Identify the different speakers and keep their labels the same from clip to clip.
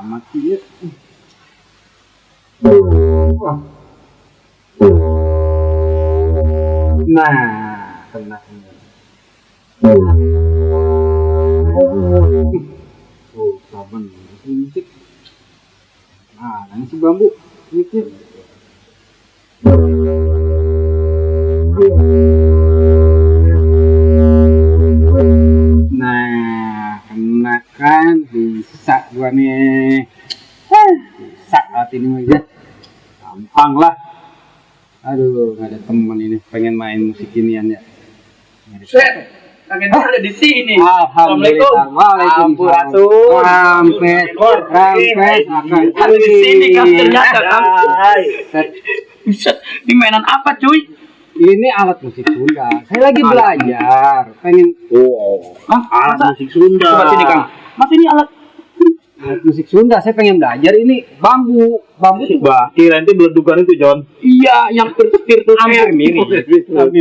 Speaker 1: mati ya. Nah, kena. Oh, saban musik. Nah, yang si bambu itu. Nah, kena kan bisa gua nih. Bisa hati ini aja. Gampang lah. Aduh, nggak ada teman ini pengen main musik inian ya.
Speaker 2: Kangen ada di sini.
Speaker 1: Alhamdulillah. Waalaikumsalam. Rampes akan
Speaker 2: ada di sini kan ternyata kan. Bisa di mainan apa cuy?
Speaker 1: Ini alat musik Sunda. Saya lagi belajar. Pengen.
Speaker 2: Alat
Speaker 1: musik Sunda.
Speaker 2: Coba sini Kang. Mas ini alat
Speaker 1: musik Sunda. Saya pengen belajar ini bambu tuh.
Speaker 3: Kira nanti beledukan itu John.
Speaker 2: iya yang petir tuh
Speaker 1: Hampir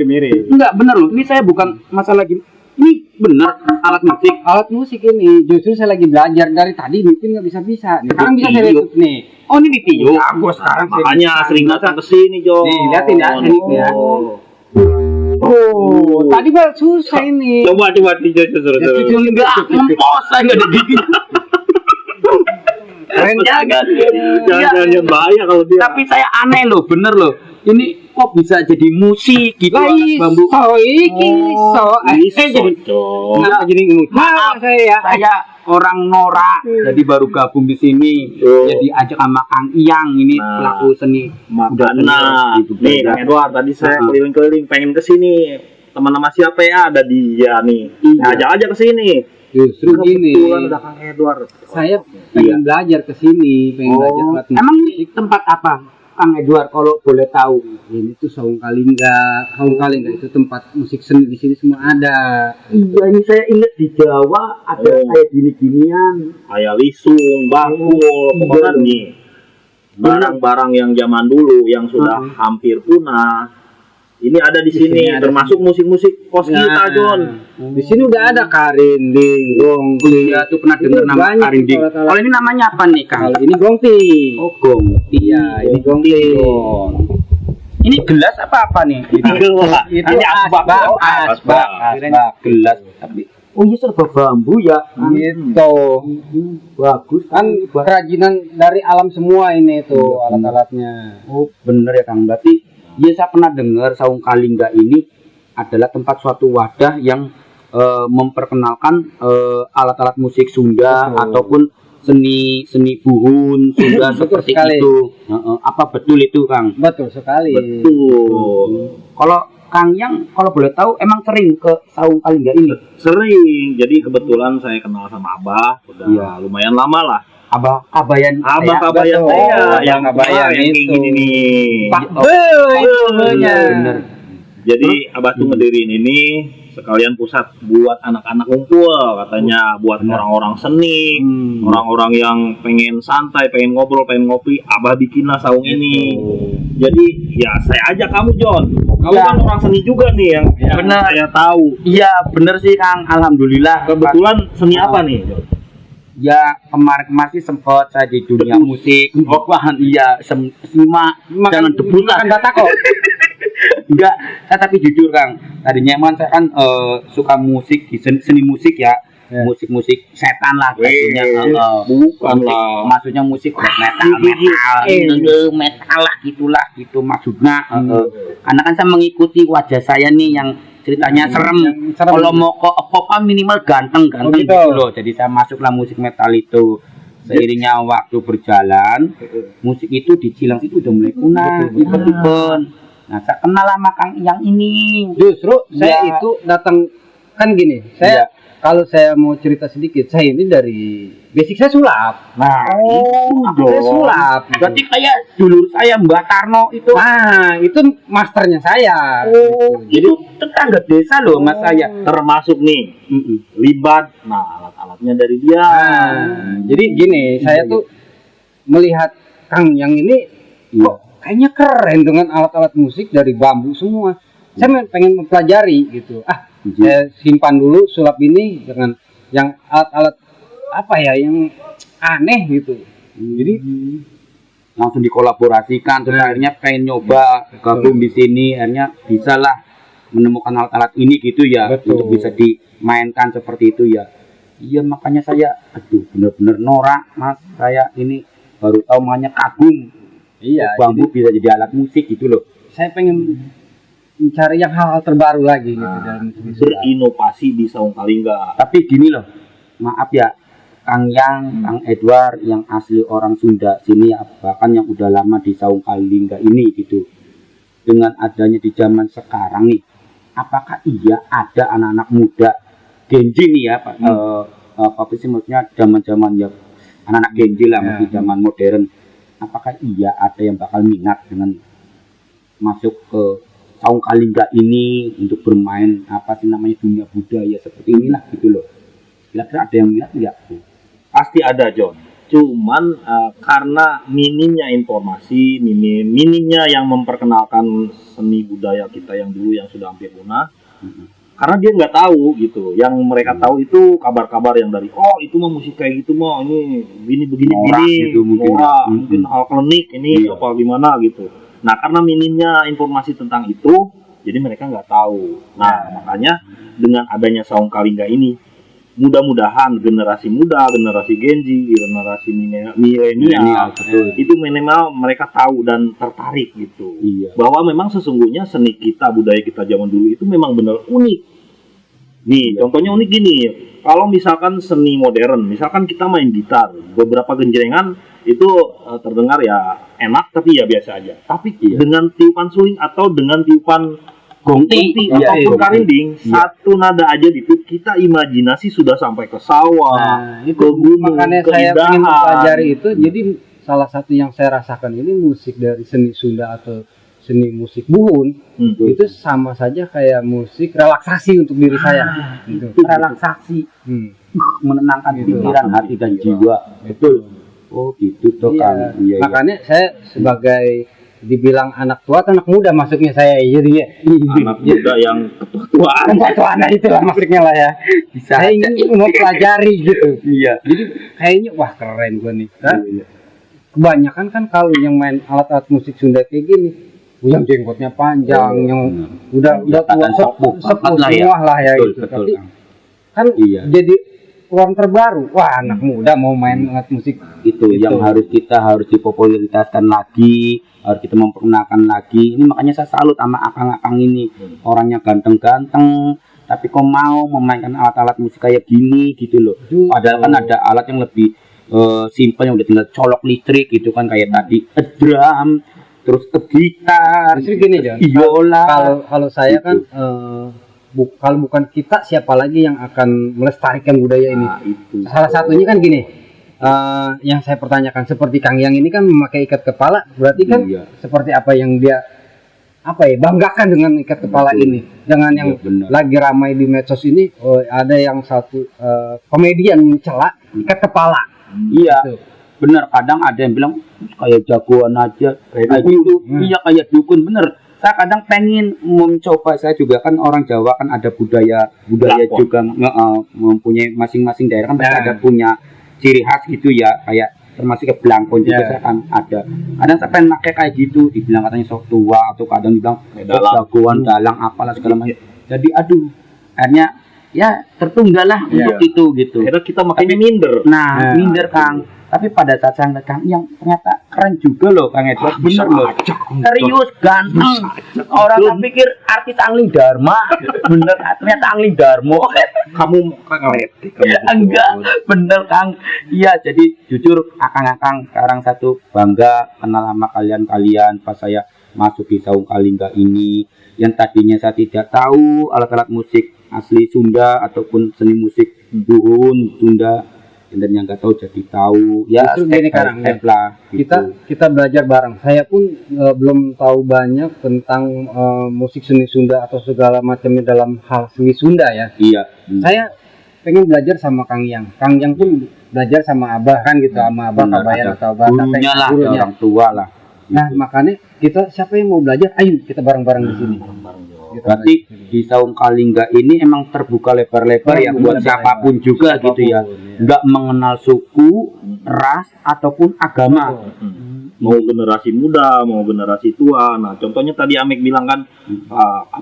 Speaker 1: mirip.
Speaker 2: Enggak bener loh. Ini saya bukan masalah lagi. Ini bener alat musik.
Speaker 1: Alat musik ini justru saya lagi belajar dari tadi mungkin nggak bisa nih. Sekarang bisa saya lihat nih.
Speaker 2: Oh ini ditiup.
Speaker 1: Gua sekarang
Speaker 3: Makanya sering datang ke sini John.
Speaker 1: Nih, liatin ya, ini ya. Tadi mah susah ini.
Speaker 3: Coba suruh.
Speaker 2: Enggak, ngempos saya enggak ada gigi.
Speaker 1: Keren
Speaker 3: Jangan bahaya kalau dia.
Speaker 2: Tapi saya aneh loh, bener loh. Ini kok bisa jadi musik gitu bambu.
Speaker 1: Jadi kenapa jadi musik?
Speaker 2: Maaf saya orang norak, jadi baru gabung di sini. Jadi ajak sama Kang Iyang ini pelaku seni.
Speaker 3: Nah, nih Kang Edward tadi saya keliling-keliling pengen ke sini. Teman-teman siapa ya? Ada dia nih. Ajak aja ke sini.
Speaker 1: Justru gini.
Speaker 3: Ada Kang Edward.
Speaker 1: Saya pengen belajar ke sini, pengen belajar.
Speaker 2: Emang ini tempat apa? Kang Edward kalau boleh tahu.
Speaker 1: Ini tuh Saung Kalingga itu tempat musik seni di sini semua ada.
Speaker 2: Iya ini saya ingat di Jawa ada kayak gini-ginian.
Speaker 3: Kayak lisung, bakul, pokoknya nih barang-barang yang zaman dulu yang sudah hampir punah. Ini ada di sini, termasuk musik-musik pos kita, John.
Speaker 1: Di sini udah ada karinding, gongting.
Speaker 2: Ya tuh pernah dengar nama karinding. Kalau ini namanya apa nih, Kang?
Speaker 1: Kalau ini gongting.
Speaker 2: Oh, gongting.
Speaker 1: Iya, ini gongting.
Speaker 2: Ini gelas apa nih?
Speaker 1: Itu asbak.
Speaker 2: Gelas. Tapi oh iya serba bambu ya.
Speaker 1: Gitu.
Speaker 2: Bagus
Speaker 1: kan kerajinan dari alam semua ini tuh alat-alatnya.
Speaker 2: Oh, bener ya, Kang. Berarti ya saya pernah dengar Saung Kalingga ini adalah tempat suatu wadah yang memperkenalkan alat-alat musik Sunda ataupun seni buhun Sunda seperti itu. Apa betul itu, Kang?
Speaker 1: Betul sekali.
Speaker 3: Betul.
Speaker 2: Kalau Kang Yang kalau boleh tahu emang sering ke Saung Kalingga ini?
Speaker 3: Sering. Jadi kebetulan saya kenal sama Abah udah lumayan lama lah.
Speaker 2: Abah Kabayan
Speaker 3: saya yang
Speaker 1: Kabayan
Speaker 3: yang
Speaker 1: itu
Speaker 3: kayak gini nih.
Speaker 1: Pak
Speaker 3: Bener. Jadi Abah tuh ngedirin ini sekalian pusat buat anak-anak ngumpul katanya, buat orang-orang seni, orang-orang yang pengen santai, pengen ngobrol, pengen ngopi. Abah bikinlah saung ini. Jadi ya saya ajak kamu John. Kamu kan orang seni juga nih yang
Speaker 2: benar
Speaker 3: saya tahu.
Speaker 2: Iya bener sih Kang, alhamdulillah.
Speaker 3: Kebetulan seni apa nih John?
Speaker 2: Ya kemarin sih sempat saya di dunia musik. Iya simak jangan debus lah.
Speaker 1: Data kok.
Speaker 2: Enggak, saya tapi jujur Kang. Tadinya emang saya kan suka musik di seni musik ya. Musik setan lah pastinya.
Speaker 3: Bukan lah.
Speaker 2: Maksudnya musik metal lah gitulah gitu maksudnya. Karena kan saya mengikuti wajah saya nih yang ceritanya serem. Kalau mau ke apa minimal ganteng gitu loh. Jadi saya masuklah musik metal itu. Seiringnya waktu berjalan, musik itu di Cilang itu udah mulai punah, tiba-tiba. Nah, saya kenal sama Kang yang ini.
Speaker 1: Justru saya itu datang kan gini. Saya kalau saya mau cerita sedikit, saya ini dari basic saya sulap.
Speaker 2: Nah,
Speaker 1: saya sulap.
Speaker 2: Berarti kayak dulur saya Mbak Tarno itu.
Speaker 1: Nah, itu masternya saya.
Speaker 2: Jadi tetangga desa loh Mas saya.
Speaker 3: Termasuk nih libat. Nah, alat-alatnya dari dia.
Speaker 1: Jadi gini, saya tuh melihat Kang yang ini kok kayaknya keren dengan alat-alat musik dari bambu semua. Saya pengen mempelajari gitu. Saya simpan dulu sulap ini dengan yang alat-alat apa ya yang aneh gitu. Jadi
Speaker 2: langsung dikolaborasikan terus akhirnya pengen nyoba gabung di sini, akhirnya bisa lah menemukan alat-alat ini gitu ya.
Speaker 1: Betul.
Speaker 2: Untuk bisa dimainkan seperti itu ya. Iya, makanya saya bener-bener norak Mas, saya ini baru tahu, makanya kagum.
Speaker 1: iya,
Speaker 2: Bambu bisa jadi alat musik gitu loh.
Speaker 1: saya pengen mencari yang hal-hal terbaru lagi gitu dalam musik Sunda.
Speaker 3: Berinovasi di Saung Kalingga.
Speaker 2: Tapi gini loh, maaf ya, Kang Yang, Kang Edward yang asli orang Sunda sini ya, bahkan yang udah lama di Saung Kalingga ini gitu. Dengan adanya di zaman sekarang nih, apakah iya ada anak-anak muda Genji nih ya, Pak? Apa sih maksudnya zaman-zaman ya anak-anak Genji lah, masih zaman modern. Apakah iya ada yang bakal minat dengan masuk ke Saung Kalingga ini untuk bermain apa sih namanya dunia budaya seperti inilah gitu loh. Kira-kira ada yang minat nggak?
Speaker 3: Pasti ada, John. Cuman karena minimnya informasi, minimnya yang memperkenalkan seni budaya kita yang dulu yang sudah hampir punah. Karena dia nggak tahu gitu. Yang mereka tahu itu kabar-kabar yang dari itu mah musik kayak gitu mah ini begini
Speaker 2: Norak gitu mungkin.
Speaker 3: mungkin hal klinik ini apa gimana gitu. Nah, karena minimnya informasi tentang itu, jadi mereka nggak tahu. Nah, makanya dengan adanya Saung Kalingga ini, mudah-mudahan generasi muda, generasi Genji, generasi milenial itu minimal mereka tahu dan tertarik gitu.
Speaker 2: Iya.
Speaker 3: Bahwa memang sesungguhnya seni kita, budaya kita zaman dulu itu memang benar unik. Nih, contohnya unik gini. Kalau misalkan seni modern, misalkan kita main gitar, beberapa genjrengan itu terdengar ya enak tapi ya biasa aja. Tapi dengan tiupan suling atau dengan tiupan gonti ataupun karinding, satu nada aja itu kita imajinasi sudah sampai ke sawah,
Speaker 1: itu
Speaker 3: ke gunung,
Speaker 1: makanya saya ingin
Speaker 3: keindahan.
Speaker 1: mempelajari itu. Jadi salah satu yang saya rasakan ini musik dari seni Sunda atau seni musik buhun itu sama saja kayak musik relaksasi untuk diri saya. Gitu.
Speaker 2: Relaksasi, menenangkan
Speaker 1: Gitu.
Speaker 2: pikiran, hati dan jiwa. Betul. Oh gitu toh kan. Iya,
Speaker 1: Makanya saya sebagai dibilang anak tua atau anak muda masuknya saya jadinya
Speaker 3: Anak muda yang ketua-ketuaan.
Speaker 1: anak itulah masuknya lah ya.
Speaker 2: Bisa
Speaker 1: Saya ingin mempelajari gitu.
Speaker 2: Iya.
Speaker 1: Jadi kayaknya wah keren gua nih. Kebanyakan kan kalau yang main alat-alat musik Sunda kayak gini, yang jenggotnya panjang, yang udah tua sepuh
Speaker 2: lah ya.
Speaker 1: semua lah ya
Speaker 2: Betul,
Speaker 1: gitu.
Speaker 2: betul,
Speaker 1: Tapi
Speaker 2: Kang.
Speaker 1: kan jadi orang terbaru. Wah, anak muda mau main alat musik
Speaker 2: Itu yang harus dipopulerkan lagi, harus kita memperkenalkan lagi. Ini makanya saya salut sama akang-akang ini. Orangnya ganteng-ganteng, tapi kok mau memainkan alat-alat musik kayak gini gitu loh. Padahal kan ada alat yang lebih simpel yang udah tinggal colok listrik gitu kan, kayak tadi drum, terus gitar,
Speaker 1: Justru gini John,
Speaker 2: biola.
Speaker 1: kalau saya kan kalau bukan kita siapa lagi yang akan melestarikan budaya ini?
Speaker 3: Itu.
Speaker 1: Salah satunya kan gini, yang saya pertanyakan seperti Kang Yang ini kan memakai ikat kepala, berarti kan seperti apa yang dia banggakan dengan ikat kepala ini. Jangan yang lagi ramai di medsos ini, ada yang satu komedian mencela ikat kepala.
Speaker 2: Iya. Bener, kadang ada yang bilang kayak jagoan aja kayak gitu. Iya, kayak dukun. Bener, saya kadang pengen mencoba. Saya juga kan orang Jawa, kan ada budaya juga mempunyai masing-masing daerah kan ada punya ciri khas gitu ya, kayak termasuk ke Blangkon juga saya kan ada. Kadang saya pengen pakai kayak gitu, dibilang katanya sok tua, atau kadang dibilang jagoan dalang apalah segala macam. Jadi aduh, akhirnya ya tertunggal lah untuk itu gitu.
Speaker 3: Akhirnya kita makanya minder.
Speaker 2: Nah, minder Kang. Tapi pada saat saya ngeliat Kang yang ternyata keren juga loh Kang Edward, bener loh. Serius, ganteng. Orang tak pikir artis Angling Dharma, bener ternyata Angling Darmo.
Speaker 3: Kamu ngeledek.
Speaker 2: Enggak, bener Kang. Iya, jadi jujur akang-akang sekarang satu bangga kenal sama kalian pas saya masuk di Saung Kalingga ini. Yang tadinya saya tidak tahu alat-alat musik asli Sunda ataupun seni musik buhun Sunda, dan yang nggak tahu jadi tahu ya.
Speaker 1: Justru gini Kang,
Speaker 2: lah gitu.
Speaker 1: kita belajar bareng. Saya pun belum tahu banyak tentang musik seni Sunda atau segala macamnya dalam hal seni Sunda ya.
Speaker 2: Iya.
Speaker 1: Saya pengen belajar sama Kang Yang. Kang Yang pun belajar sama Abah kan gitu, sama Abah Kabayan atau Abah
Speaker 2: gurunya lah, orang tua lah.
Speaker 1: Nah, makanya kita siapa yang mau belajar, ayo kita bareng-bareng di sini.
Speaker 2: Berarti di Saung Kalingga ini emang terbuka lebar-lebar ya buat siapapun juga gitu ya. Nggak mengenal suku, ras ataupun agama.
Speaker 3: Mau generasi muda, mau generasi tua. Nah, contohnya tadi Amek bilang kan,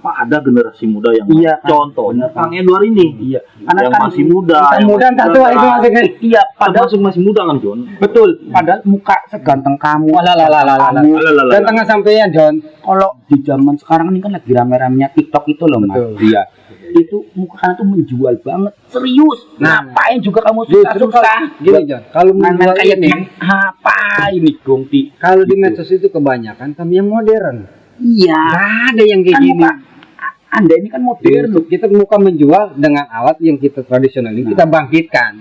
Speaker 3: ada generasi muda yang
Speaker 2: Iya, kan.
Speaker 3: contohnya Kang Edward ini,
Speaker 2: Iya.
Speaker 3: yang
Speaker 2: Kan
Speaker 3: masih muda, yang
Speaker 4: muda
Speaker 3: masih
Speaker 4: tak tua itu maksudnya.
Speaker 2: iya, padahal
Speaker 3: termasuk masih muda kan, John.
Speaker 2: betul. Padahal muka seganteng kamu,
Speaker 4: Kamu
Speaker 3: Alah.
Speaker 4: dan tengah sampean John.
Speaker 2: kalau di zaman sekarang ini kan lagi rame-ramenya TikTok itu loh, Mas.
Speaker 4: Betul.
Speaker 2: Iya. Itu muka kamu tuh menjual banget, serius.
Speaker 4: Nah,
Speaker 2: Ngapain juga kamu
Speaker 4: Justru
Speaker 2: susah-susah?
Speaker 4: gini John, kalau
Speaker 2: Main-main
Speaker 4: menjual
Speaker 2: kayak
Speaker 4: ini,
Speaker 2: apa ini dong Ti?
Speaker 4: kalau di medsos itu kebanyakan kami yang modern.
Speaker 2: Iya.
Speaker 4: Gak ada yang kayak
Speaker 2: Kan
Speaker 4: gini.
Speaker 2: muka Anda ini kan modern.
Speaker 4: Kita muka menjual dengan alat yang kita tradisional ini kita bangkitkan.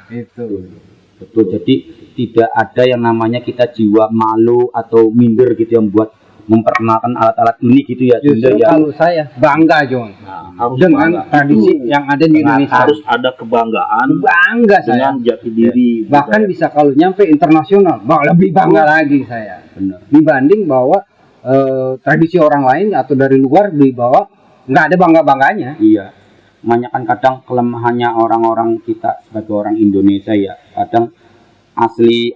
Speaker 4: Itu.
Speaker 2: Betul. Jadi tidak ada yang namanya kita jiwa malu atau minder gitu yang buat memperkenalkan alat-alat ini gitu ya.
Speaker 4: Justru
Speaker 2: ya.
Speaker 4: kalau saya bangga John
Speaker 3: Harus
Speaker 4: dengan
Speaker 3: bangga.
Speaker 4: tradisi yang ada di Indonesia.
Speaker 3: Harus ada kebanggaan
Speaker 4: Bangga saya.
Speaker 3: dengan jati diri.
Speaker 4: Bahkan bisa kalau nyampe internasional, lebih bangga lagi saya.
Speaker 2: Benar.
Speaker 4: Dibanding bahwa tradisi orang lain atau dari luar dibawa nggak ada bangga-bangganya.
Speaker 2: Iya. Makanya kan kadang kelemahannya orang-orang kita sebagai orang Indonesia ya. Kadang asli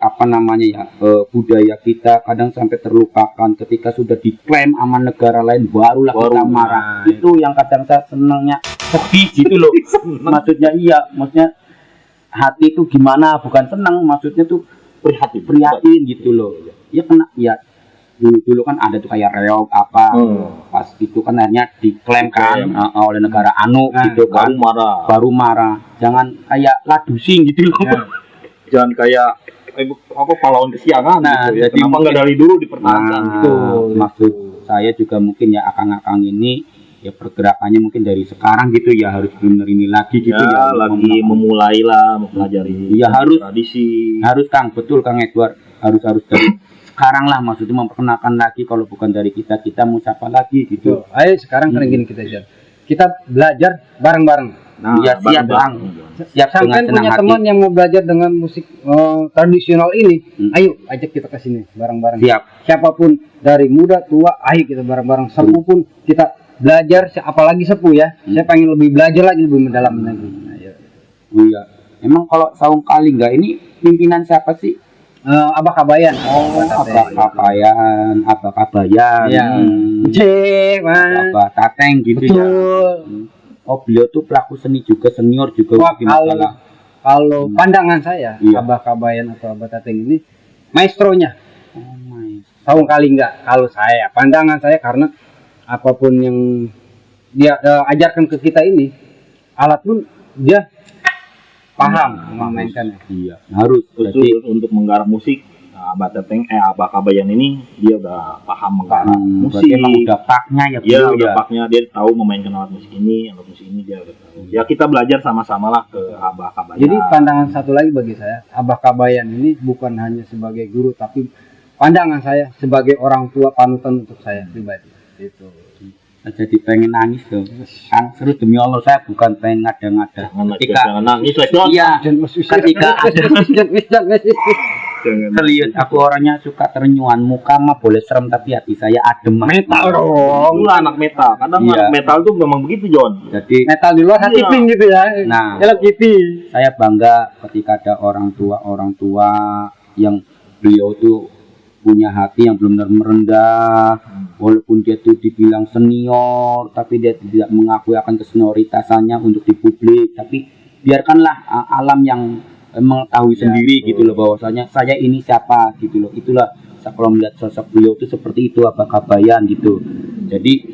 Speaker 2: budaya kita kadang sampai terlupakan ketika sudah diklaim sama negara lain barulah kita marah. Itu yang kadang saya senangnya sedih gitu loh. maksudnya hati itu gimana, bukan senang, maksudnya tuh prihatin gitu loh. Ya kena ya dulu kan ada tuh kayak reog apa pas itu kan akhirnya diklaim kan oleh negara gitu kan, baru marah. Jangan kayak ladusing gitu loh.
Speaker 3: Jangan kayak pahlawan kesiangan gitu ya.
Speaker 2: Jadi
Speaker 3: Kenapa nggak dari dulu dipertahankan gitu.
Speaker 2: Maksud saya juga mungkin ya akang-akang ini ya pergerakannya mungkin dari sekarang gitu ya, harus bener ini lagi gitu ya,
Speaker 3: lagi memulai lah mempelajari
Speaker 2: ya, harus
Speaker 3: tradisi.
Speaker 2: Harus Kang, betul Kang Edward, harus dari sekarang lah, maksudnya memperkenalkan lagi. Kalau bukan dari kita mau siapa lagi gitu.
Speaker 4: Ayo sekarang kan gini kita belajar bareng-bareng.
Speaker 2: Nah, ya siap Bang. Siap dengan
Speaker 4: Sampai
Speaker 2: senang
Speaker 4: punya
Speaker 2: hati.
Speaker 4: teman yang mau belajar dengan musik tradisional ini, ayo ajak kita ke sini bareng-bareng.
Speaker 2: Siap.
Speaker 4: Siapapun dari muda tua, ayo kita bareng-bareng. Sepuh pun kita belajar, apalagi sepuh ya. Saya pengen lebih belajar lagi, lebih mendalami lagi. Ayo.
Speaker 2: Iya. Emang kalau Saung Kalingga ini pimpinan siapa sih?
Speaker 4: Abah Kabayan.
Speaker 2: Abah Kabayan.
Speaker 4: Iya.
Speaker 2: Abah Tateng gitu ya. Oh, beliau tuh pelaku seni juga, senior juga.
Speaker 4: Wah, kalau pandangan saya,
Speaker 2: Iya.
Speaker 4: Abah Kabayan atau Abah Tateng ini maestronya
Speaker 2: Oh my.
Speaker 4: Saung Kalingga. Kalau saya, pandangan saya, karena apapun yang dia ajarkan ke kita ini, alat pun dia paham memainkannya.
Speaker 2: Iya, harus.
Speaker 3: Khusus
Speaker 2: Jadi
Speaker 3: untuk menggarap musik, Abah Teteng, Abah Kabayan ini dia udah paham menggarap musik.
Speaker 2: berarti emang udah paknya ya,
Speaker 3: Dia
Speaker 2: beliau
Speaker 3: udah
Speaker 2: ya.
Speaker 3: paknya, dia tahu memainkan alat musik ini dia udah tahu. Ya kita belajar sama-sama lah ke Abah Kabayan.
Speaker 4: Jadi pandangan satu lagi bagi saya, Abah Kabayan ini bukan hanya sebagai guru, tapi pandangan saya sebagai orang tua, panutan untuk saya pribadi. Itu.
Speaker 2: Jadi pengen nangis tuh. Kan serius, demi Allah saya bukan pengen ngada-ngada.
Speaker 3: Jangan nangis, John.
Speaker 2: Iya, ketika
Speaker 3: Jangan.
Speaker 2: serius, aku orangnya suka terenyuhan. Muka mah boleh serem tapi hati saya adem.
Speaker 4: metal dong.
Speaker 3: Lu anak metal. Kadang
Speaker 2: Iya.
Speaker 3: anak metal tuh memang begitu, John.
Speaker 2: Jadi
Speaker 4: Metal di luar hati
Speaker 3: Iya.
Speaker 4: pink gitu ya.
Speaker 2: Nah.
Speaker 4: Hello Kitty.
Speaker 2: saya bangga ketika ada orang tua yang beliau tuh punya hati yang benar-benar merendah, walaupun dia tuh dibilang senior tapi dia tidak mengakui akan kesenioritasannya untuk di publik. Tapi biarkanlah alam yang mengetahui sendiri gitu loh, bahwasanya saya ini siapa gitu loh. Itulah saya kalau melihat sosok beliau itu seperti itu, Abah Kabayan gitu. Jadi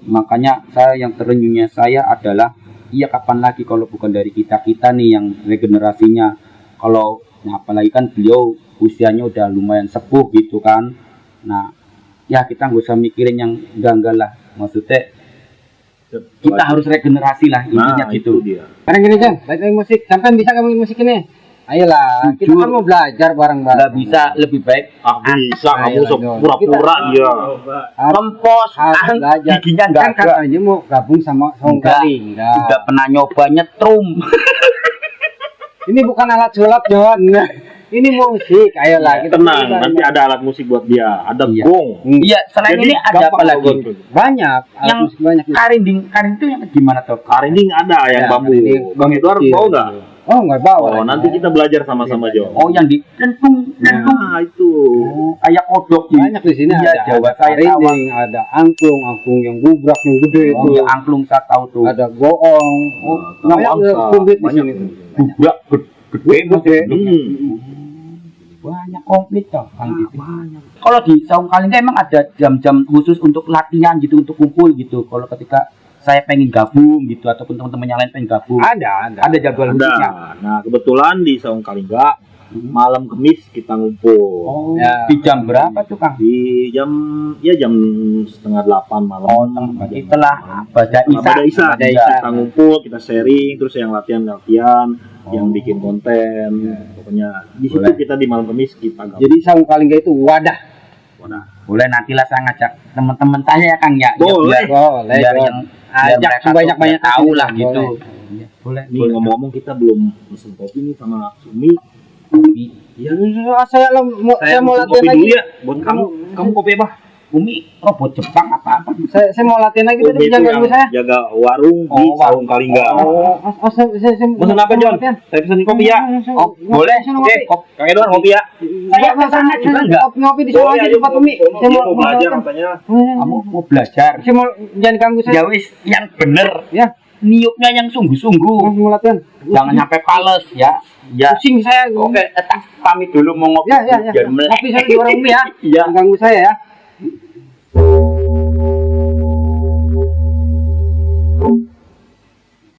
Speaker 2: makanya saya yang terenyuhnya saya adalah, iya kapan lagi kalau bukan dari kita nih yang regenerasinya. Kalau apalagi kan beliau usianya udah lumayan sepuh gitu kan. Nah ya kita nggak usah mikirin yang enggak lah, maksudnya kita harus regenerasi lah intinya gitu.
Speaker 3: Itu dia.
Speaker 4: Sekarang gini Jan, balik lagi musik. Sampai bisa ngomongin musik ini? Ayolah, kita kan mau belajar bareng-bareng.
Speaker 2: Nggak bisa lebih baik
Speaker 3: Bisa kamu
Speaker 4: Ayolah,
Speaker 3: sok
Speaker 4: John.
Speaker 3: pura-pura dia.
Speaker 2: rempos
Speaker 4: harus belajar.
Speaker 2: giginya nggak
Speaker 4: Kan
Speaker 2: ada.
Speaker 4: katanya mau gabung sama Saung
Speaker 2: Enggak.
Speaker 4: Kalingga.
Speaker 2: Udah pernah nyoba nyetrum.
Speaker 4: Ini bukan alat sulap John. Ini musik, ayolah kita
Speaker 3: Tenang, nanti ada alat musik buat dia, ada
Speaker 2: Iya.
Speaker 3: gong.
Speaker 2: Iya, selain
Speaker 3: Jadi
Speaker 2: ini ada
Speaker 3: gampang
Speaker 2: apa lagi?
Speaker 3: kalau gong.
Speaker 4: banyak, alat
Speaker 2: Yang
Speaker 4: musik banyak.
Speaker 2: karinding itu yang gimana tuh?
Speaker 3: Karinding ada yang
Speaker 4: Ya,
Speaker 3: bambu.
Speaker 4: karinding
Speaker 3: Bang Edward
Speaker 4: kecil.
Speaker 3: mau nggak?
Speaker 4: Oh, nggak bawa.
Speaker 3: Oh, nanti kita belajar sama-sama Jo.
Speaker 2: Oh, yang di dentung.
Speaker 3: Nah, itu.
Speaker 2: Oh, kayak kodok di
Speaker 4: Banyak di sini,
Speaker 2: Iya,
Speaker 4: ada
Speaker 2: Jawa saya tahu.
Speaker 4: karinding, ada angklung yang gubrak yang gede
Speaker 2: Oh,
Speaker 4: itu,
Speaker 2: ya, angklung saya tahu tuh.
Speaker 4: ada goong, banyak
Speaker 3: angsa.
Speaker 4: komplit di
Speaker 3: Banyak.
Speaker 4: sini.
Speaker 2: Bubrak
Speaker 4: Gede.
Speaker 2: banyak komplit toh Kang gitu. Kalau di Saung Kalingga emang ada jam-jam khusus untuk latihan gitu, untuk kumpul gitu. Kalau ketika saya pengen gabung gitu ataupun teman-teman yang lain pengen gabung,
Speaker 4: Ada
Speaker 2: jadwal
Speaker 3: Ada.
Speaker 2: khususnya.
Speaker 3: Nah, kebetulan di Saung Kalingga malam Kemis kita ngumpul.
Speaker 2: Oh,
Speaker 4: Ya.
Speaker 2: di jam berapa tuh Kang?
Speaker 3: Di jam 7:30 malam.
Speaker 2: Oh, setelah pada
Speaker 3: Pada Isa,
Speaker 2: Pada Isa.
Speaker 3: kita ngumpul, kita sharing, terus yang latihan, yang bikin konten, pokoknya di situ
Speaker 2: Boleh.
Speaker 3: kita di malam Kamis kita gabung.
Speaker 4: Jadi Saung Kalingga itu wadah.
Speaker 2: Boleh nantilah saya ngajak teman-teman saya ya Kang ya.
Speaker 3: Boleh.
Speaker 4: Boleh.
Speaker 2: Biar yang biar
Speaker 4: Ajak
Speaker 2: mereka
Speaker 4: sebanyak-banyak
Speaker 2: tuh tahu lah
Speaker 4: boleh.
Speaker 2: gitu. Iya, boleh.
Speaker 3: Nih ngomong-ngomong kita belum pesen kopi nih sama Umi.
Speaker 4: Ya, saya mau
Speaker 3: Pesen
Speaker 4: latihan
Speaker 3: kopi
Speaker 4: lagi.
Speaker 3: dulu ya buat kamu. Kamu kopi apa?
Speaker 2: Umi robot Jepang apa-apa.
Speaker 4: Saya mau latihan lagi
Speaker 3: Umi
Speaker 4: tadi
Speaker 3: itu
Speaker 4: jangan
Speaker 3: yang
Speaker 4: ganggu saya.
Speaker 3: jaga warung di
Speaker 2: Oh,
Speaker 3: Saung Kalingga.
Speaker 4: Saya
Speaker 3: Pesen apa John? Saya pesen kopi ya.
Speaker 2: Oh, boleh.
Speaker 3: Oke, Kang Edward kopi ya.
Speaker 2: Saya kesana juga enggak.
Speaker 4: ngopi di sana aja di tempat Umi. Saya
Speaker 3: Dia mau belajar
Speaker 4: latihan.
Speaker 3: katanya.
Speaker 2: Kamu mau belajar.
Speaker 4: Saya mau jangan ganggu
Speaker 2: Ya
Speaker 4: saya.
Speaker 2: wis, yang bener.
Speaker 4: Ya,
Speaker 2: Niupnya yang sungguh-sungguh.
Speaker 4: mau latihan.
Speaker 2: Jangan sampai pales ya. Ya.
Speaker 4: Pusing saya.
Speaker 2: Oke, tak pamit dulu mau ngopi.
Speaker 4: Ya.
Speaker 2: Biar melek.
Speaker 4: Ngopi saya di warung Umi ya.
Speaker 2: Iya.
Speaker 4: Jangan ganggu saya ya.